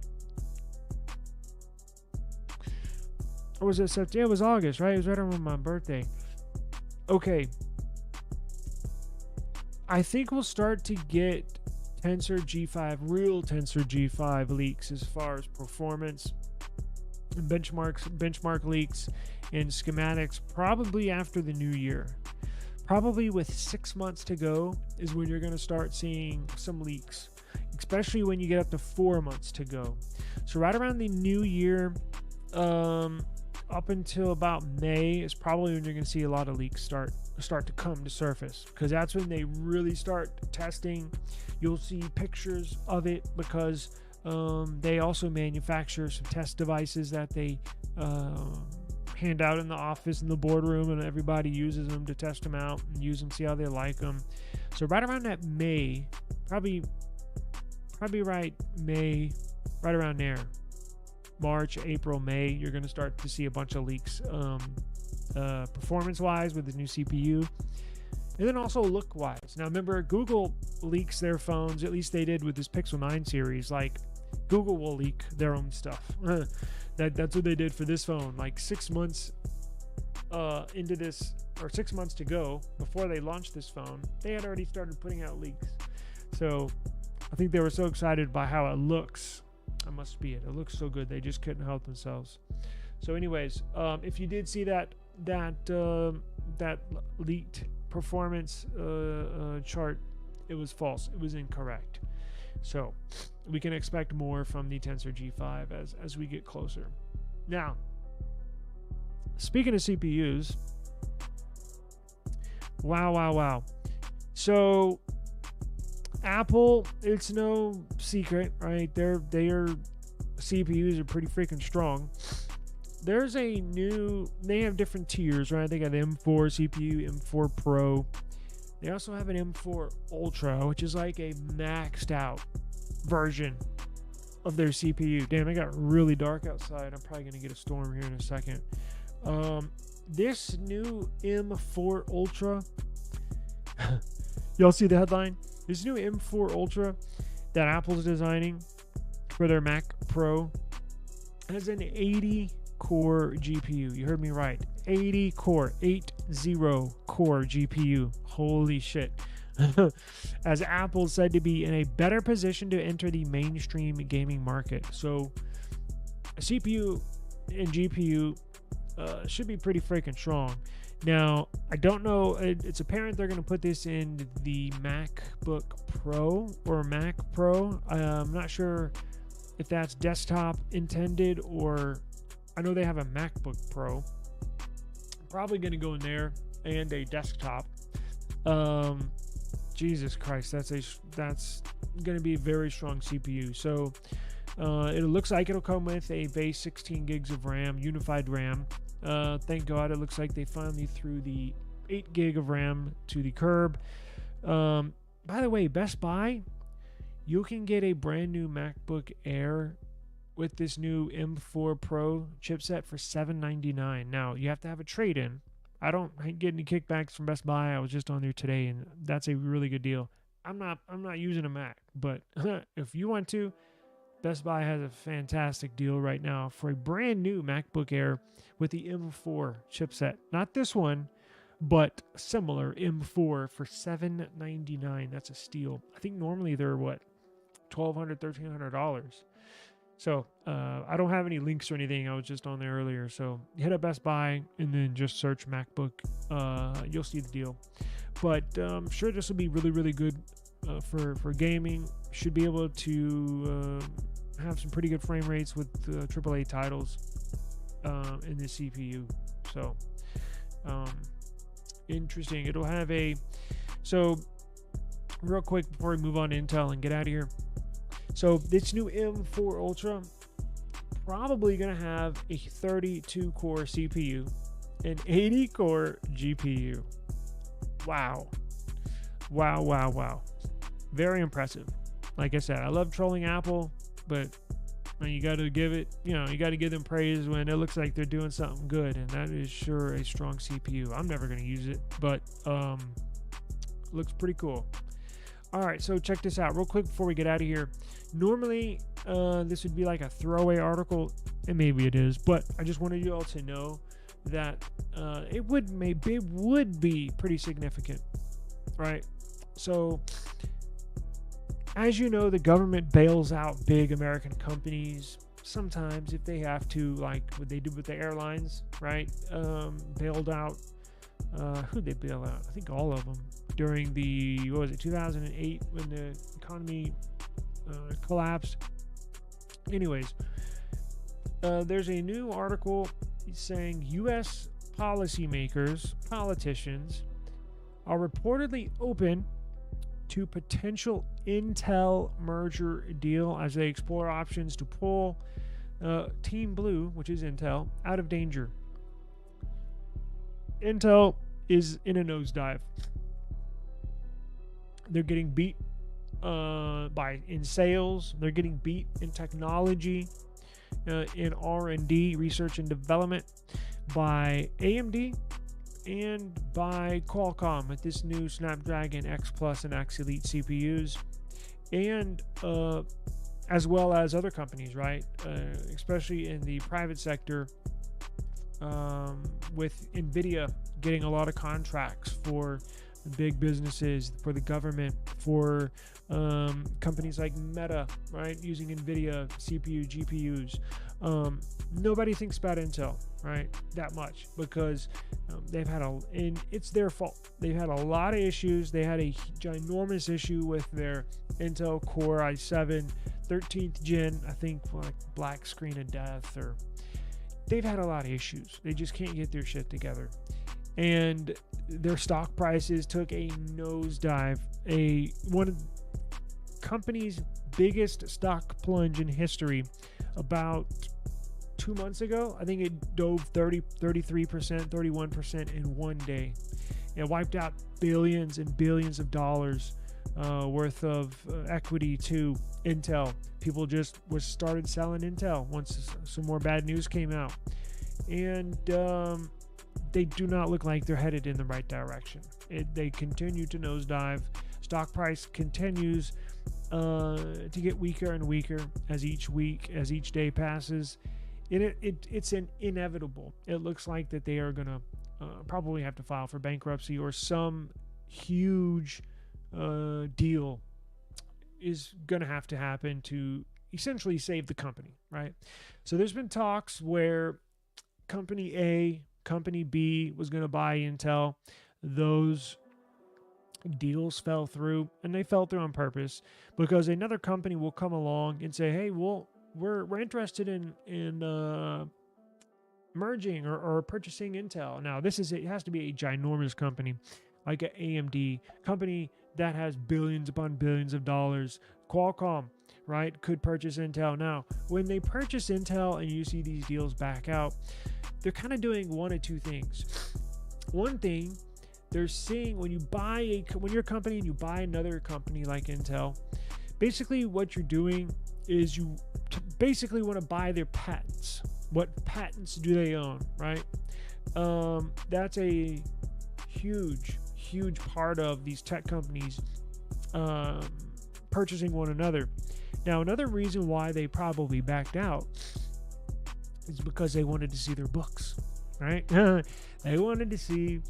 S4: Or was it September? Yeah, it was August, right? It was right around my birthday. Okay. I think we'll start to get Tensor G5, real Tensor G5 leaks as far as performance and benchmark leaks and schematics probably after the new year. Probably with 6 months to go is when you're going to start seeing some leaks, especially when you get up to 4 months to go. So right around the new year, up until about May is probably when you're going to see a lot of leaks start to come to surface, because that's when they really start testing. You'll see pictures of it because they also manufacture some test devices that they hand out in the office, in the boardroom, and everybody uses them to test them out and use them, see how they like them. So right around that May, probably right May, right around there, March, April, May, you're going to start to see a bunch of leaks performance-wise with the new CPU. And then also look-wise. Now, remember, Google leaks their phones, at least they did with this Pixel 9 series. Like, Google will leak their own stuff. That's what they did for this phone. Like 6 months into this, or 6 months to go, before they launched this phone, they had already started putting out leaks. So I think they were so excited by how it looks. That must be it. It looks so good. They just couldn't help themselves. So anyways, if you did see that leaked performance chart, it was false. It was incorrect. So we can expect more from the Tensor G5 as we get closer. Now, speaking of CPUs, wow. So Apple, it's no secret, right? Their CPUs are pretty freaking strong. There's a new, they have different tiers, right? They got an M4 CPU, M4 Pro. They also have an M4 Ultra, which is like a maxed out version of their CPU. Damn, it got really dark outside. I'm probably going to get a storm here in a second. This new M4 Ultra, y'all see the headline? This new M4 Ultra that Apple's designing for their Mac Pro has an 80-core GPU. You heard me right. 80-core, 80-core GPU. Holy shit. As Apple said to be in a better position to enter the mainstream gaming market. So a CPU and GPU should be pretty freaking strong. Now, I don't know. It's apparent they're going to put this in the MacBook Pro or Mac Pro. I'm not sure if that's desktop intended, or I know they have a MacBook Pro. Probably going to go in there, and a desktop. Jesus Christ, that's going to be a very strong CPU. So it looks like it'll come with a base 16 gigs of RAM, unified RAM. Thank God, it looks like they finally threw the 8 gig of RAM to the curb. By the way, Best Buy, you can get a brand new MacBook Air with this new M4 Pro chipset for $799. Now, you have to have a trade-in. I don't get any kickbacks from Best Buy. I was just on there today, and that's a really good deal. I'm not using a Mac, but if you want to, Best Buy has a fantastic deal right now for a brand new MacBook Air with the M4 chipset. Not this one, but similar M4 for $799. That's a steal. I think normally they're what, $1,200, $1,300. So I don't have any links or anything. I was just on there earlier. So hit up Best Buy and then just search MacBook. You'll see the deal. But I'm sure this will be really, really good for gaming. Should be able to have some pretty good frame rates with AAA titles in the CPU. So interesting. It'll have a... So real quick before we move on to Intel and get out of here. So this new M4 Ultra probably going to have a 32-core CPU, an 80-core GPU. Wow. Wow, wow, wow. Very impressive. Like I said, I love trolling Apple, but you got to give it, you got to give them praise when it looks like they're doing something good, and that is sure a strong CPU. I'm never going to use it, but looks pretty cool. All right, so check this out real quick before we get out of here. Normally, this would be like a throwaway article, and maybe it is, but I just wanted you all to know that it would be pretty significant, right? So, as you know, the government bails out big American companies sometimes if they have to, like what they do with the airlines, right? Bailed out. Who'd they bail out? I think all of them during the 2008 when the economy collapsed. Anyways, there's a new article saying U.S. politicians are reportedly open to potential Intel merger deal as they explore options to pull Team Blue, which is Intel, out of danger. Intel is in a nosedive. They're getting beat in sales. They're getting beat in technology, in R&D, research and development, by AMD and by Qualcomm with this new Snapdragon X Plus and X Elite CPUs, and as well as other companies, right? Especially in the private sector, with NVIDIA getting a lot of contracts for big businesses, for the government, for companies like Meta, right, using NVIDIA CPU, GPUs. Nobody thinks about Intel, right, that much, because they've had and it's their fault. They've had a lot of issues. They had a ginormous issue with their Intel Core i7 13th gen, I think, like black screen of death, or they've had a lot of issues. They just can't get their shit together. And their stock prices took a nosedive. One of the company's biggest stock plunge in history about 2 months ago. I think it dove 33%, 31% in one day. It wiped out billions and billions of dollars worth of equity to Intel. People just started selling Intel once some more bad news came out. And they do not look like they're headed in the right direction. They continue to nosedive. Stock price continues to get weaker and weaker as each day passes. It's inevitable. It looks like that they are going to probably have to file for bankruptcy, or some huge deal is going to have to happen to essentially save the company, right? So there's been talks where company A, company B was going to buy Intel. Those deals fell through, and they fell through on purpose because another company will come along and say, hey, well, we're interested in merging or purchasing Intel. Now, it has to be a ginormous company like an AMD company that has billions upon billions of dollars. Qualcomm, right, could purchase Intel. Now, when they purchase Intel and you see these deals back out, they're kind of doing one of two things. One thing, they're seeing when you're a company and you buy another company like Intel, basically what you're doing is you basically want to buy their patents. What patents do they own, right? That's a huge part of these tech companies purchasing one another. Now, another reason why they probably backed out is because they wanted to see their books, right? They wanted to see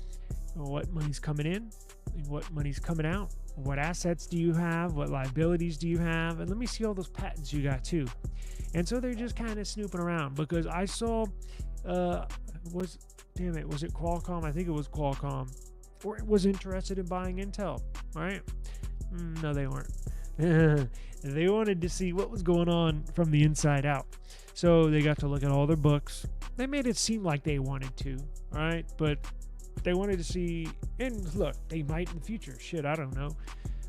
S4: what money's coming in and what money's coming out. What assets do you have? What liabilities do you have? And let me see all those patents you got too. And so they're just kind of snooping around because I saw, was it Qualcomm? I think it was Qualcomm, or was interested in buying Intel, right? No, they weren't. They wanted to see what was going on from the inside out. So they got to look at all their books. They made it seem like they wanted to, right? But they wanted to see, and look, they might in the future. Shit, I don't know.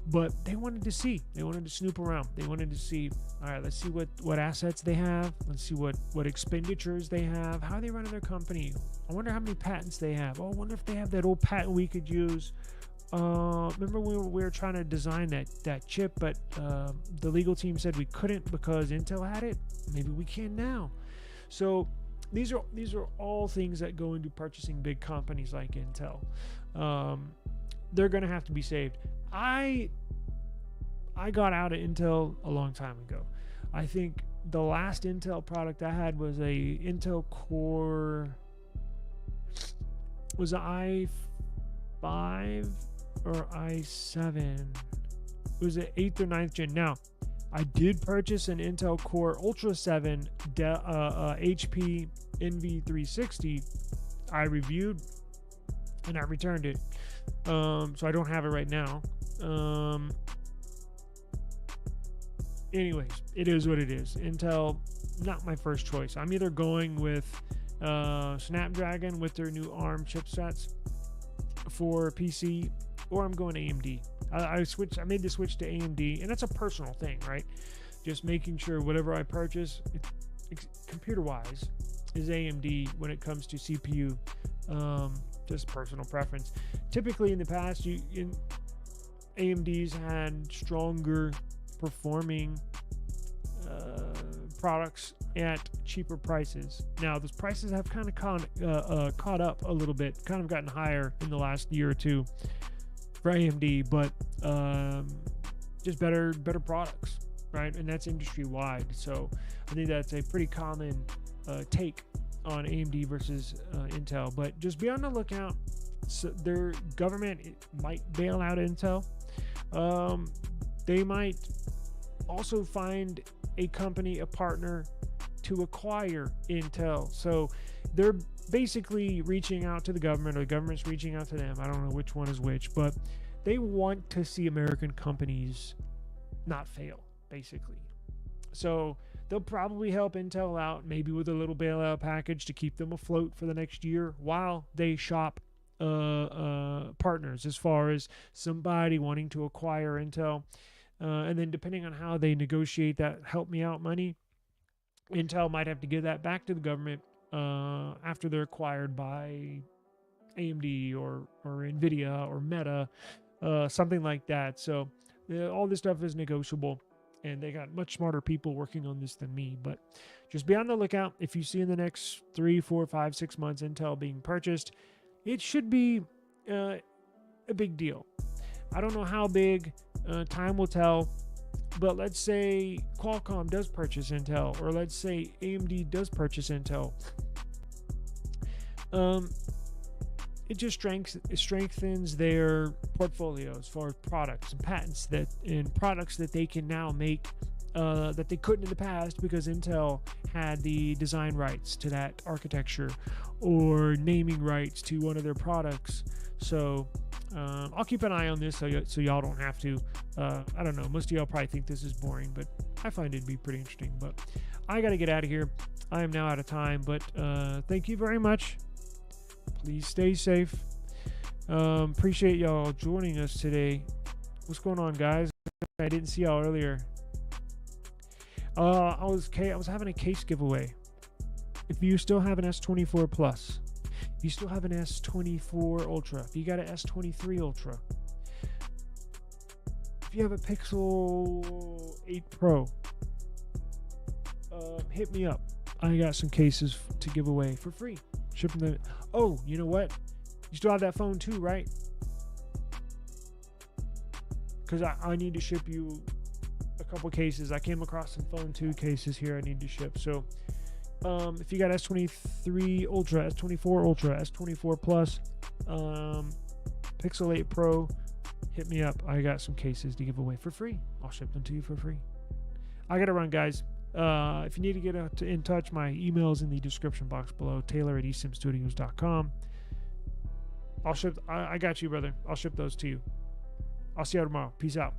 S4: But they wanted to see. They wanted to snoop around. They wanted to see, all right, let's see what assets they have. Let's see what expenditures they have. How are they running their company? I wonder how many patents they have. Oh, I wonder if they have that old patent we could use. Remember we were trying to design that chip, but the legal team said we couldn't because Intel had it. Maybe we can now. So these are all things that go into purchasing big companies like Intel. They're going to have to be saved. I got out of Intel a long time ago. I think the last Intel product I had was a Intel Core, was an i5 or i7. It was an 8th or 9th gen. Now, I did purchase an Intel Core Ultra 7 HP NV360. I reviewed and I returned it. So I don't have it right now. Anyways, it is what it is. Intel, not my first choice. I'm either going with Snapdragon with their new ARM chipsets for PC, or I'm going AMD. I made the switch to AMD, and that's a personal thing, right? Just making sure whatever I purchase, computer-wise, is AMD when it comes to CPU. Just personal preference. Typically, in the past, AMD's had stronger performing products at cheaper prices. Now, those prices have kind of caught up a little bit, kind of gotten higher in the last year or two for AMD, but just better products, right? And that's industry wide. So I think that's a pretty common take on AMD versus Intel. But just be on the lookout. So their government might bail out Intel. They might also find a company, a partner, to acquire Intel. So they're basically reaching out to the government, or the government's reaching out to them. I don't know which one is which, but they want to see American companies not fail, basically. So they'll probably help Intel out, maybe with a little bailout package to keep them afloat for the next year while they shop partners, as far as somebody wanting to acquire Intel. And then depending on how they negotiate that help me out money, Intel might have to give that back to the government after they're acquired by AMD or NVIDIA or Meta, something like that. So all this stuff is negotiable, and they got much smarter people working on this than me. But just be on the lookout. If you see in the next 3, 4, 5, 6 months Intel being purchased, it should be a big deal. I don't know how big, time will tell, but let's say Qualcomm does purchase Intel, or let's say AMD does purchase Intel. It just strengthens their portfolio as far as products and patents that they can now make that they couldn't in the past because Intel had the design rights to that architecture or naming rights to one of their products. So I'll keep an eye on this so y'all don't have to. I don't know. Most of y'all probably think this is boring, but I find it to be pretty interesting. But I got to get out of here. I am now out of time, but thank you very much. Please stay safe. Appreciate y'all joining us today. What's going on, guys? I didn't see y'all earlier. I was having a case giveaway. If you still have an S24 Plus, if you still have an S24 Ultra, if you got an S23 Ultra, if you have a Pixel 8 Pro, hit me up. I got some cases to give away for free. Shipping them. Oh, you know what? You still have that phone too, right? Because I need to ship you a couple cases. I came across some phone 2 cases here I need to ship. So if you got S23 Ultra, S24 Ultra, S24 Plus, Pixel 8 Pro, hit me up. I got some cases to give away for free. I'll ship them to you for free. I gotta run, guys. If you need to get in touch, my email is in the description box below. Taylor@esimstudios.com. I got you, brother. I'll ship those to you. I'll see you tomorrow. Peace out.